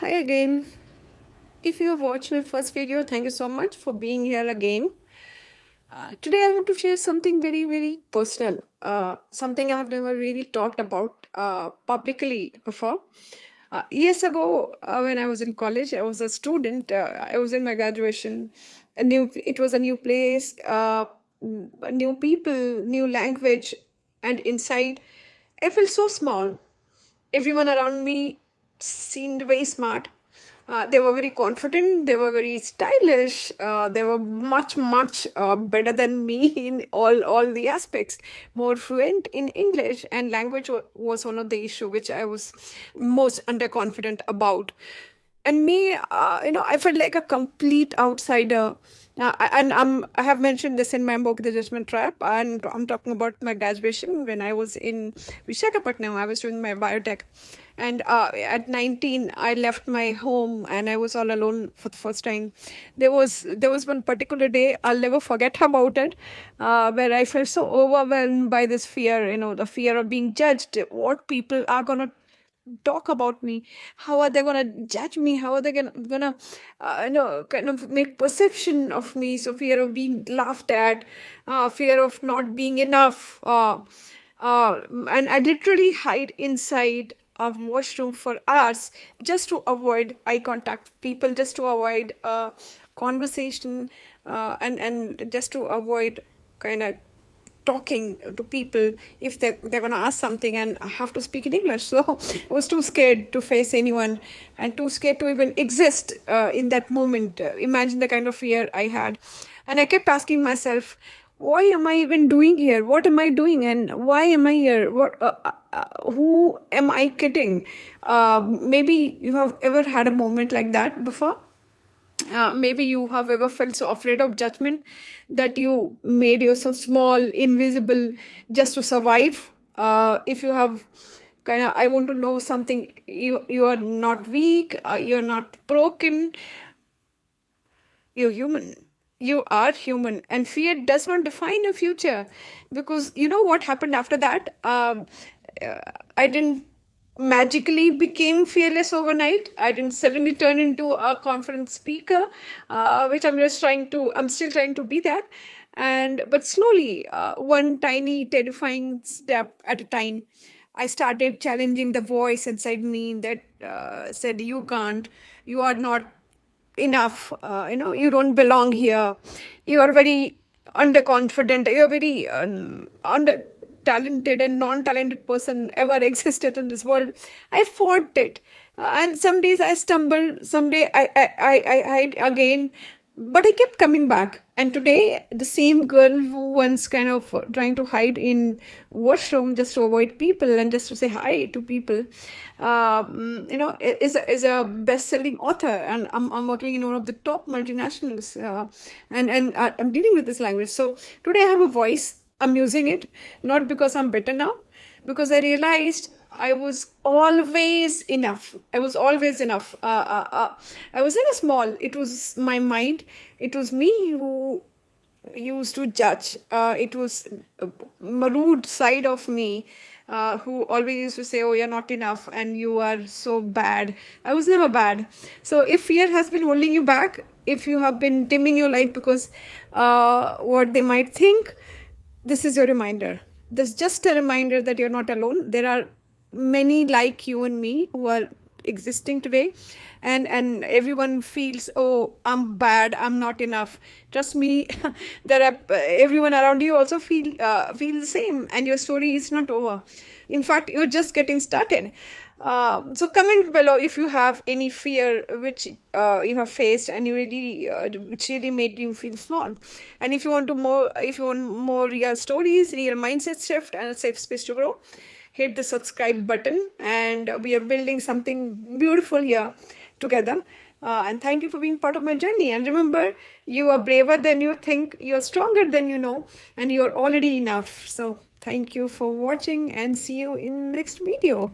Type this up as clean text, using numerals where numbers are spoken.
Hi again. If you have watched my first video, thank you so much for being here again. Today, I want to share something very, very personal. Something I have never really talked about publicly before. Years ago, when I was in college, I was a student. I was in my graduation. It was a new place, new people, new language, and inside, I felt so small. Everyone around me seemed very smart. They were very confident. They were very stylish. They were much better than me in all the aspects. More fluent in English, and language was one of the issue which I was most underconfident about. And me, I felt like a complete outsider. I have mentioned this in my book, The Judgment Trap, and I'm talking about my graduation when I was in Visakhapatnam. I was doing my biotech, and at 19, I left my home and I was all alone for the first time. There was one particular day I'll never forget about it, where I felt so overwhelmed by this fear. The fear of being judged. What people are gonna talk about me, how are they going to judge me, how are they gonna kind of make perception of me. So fear of being laughed at, fear of not being enough, and I literally hide inside a washroom for hours just to avoid eye contact with people, just to avoid conversation, and just to avoid kind of talking to people if they're going to ask something and I have to speak in English. So I was too scared to face anyone and too scared to even exist in that moment. Imagine the kind of fear I had. And I kept asking myself, why am I even doing here? What am I doing? And why am I here? Who am I kidding? Maybe you have ever had a moment like that before. Maybe you have ever felt so afraid of judgment that you made yourself small, invisible, just to survive. If you have I want to know something. You are not weak. You're not broken. You're human. You are human, and fear does not define your future. Because you know what happened after that? I didn't magically became fearless overnight. I didn't suddenly turn into a conference speaker, which I'm still trying to be that. But slowly, one tiny terrifying step at a time, I started challenging the voice inside me that said, "You can't. You are not enough. You don't belong here. You are very underconfident. You're very under talented and non-talented person ever existed in this world." I fought it, and some days I stumbled, some day I hide again, but I kept coming back. And today, the same girl who once kind of trying to hide in washroom just to avoid people and just to say hi to people, is a best-selling author, and I'm working in one of the top multinationals, and I'm dealing with this language. So today I have a voice. I'm using it not because I'm better now, because I realized I was always enough. I was always enough. I was in a small. It was my mind. It was me who used to judge. It was a rude side of me who always used to say, "Oh, you're not enough and you are so bad." I was never bad. So if fear has been holding you back, if you have been dimming your light because what they might think, this is your reminder. This is just a reminder that you're not alone. There are many like you and me who are existing today, and everyone feels, "Oh, I'm bad, I'm not enough." Trust me, there are everyone around you also feel the same, and your story is not over. In fact, you're just getting started. So comment below if you have any fear which you have faced and which really made you feel small. And if you want more real stories, real mindset shift, and a safe space to grow, hit the subscribe button. And we are building something beautiful here together. And thank you for being part of my journey. And remember, you are braver than you think, you're stronger than you know, and you're already enough. So thank you for watching, and see you in next video.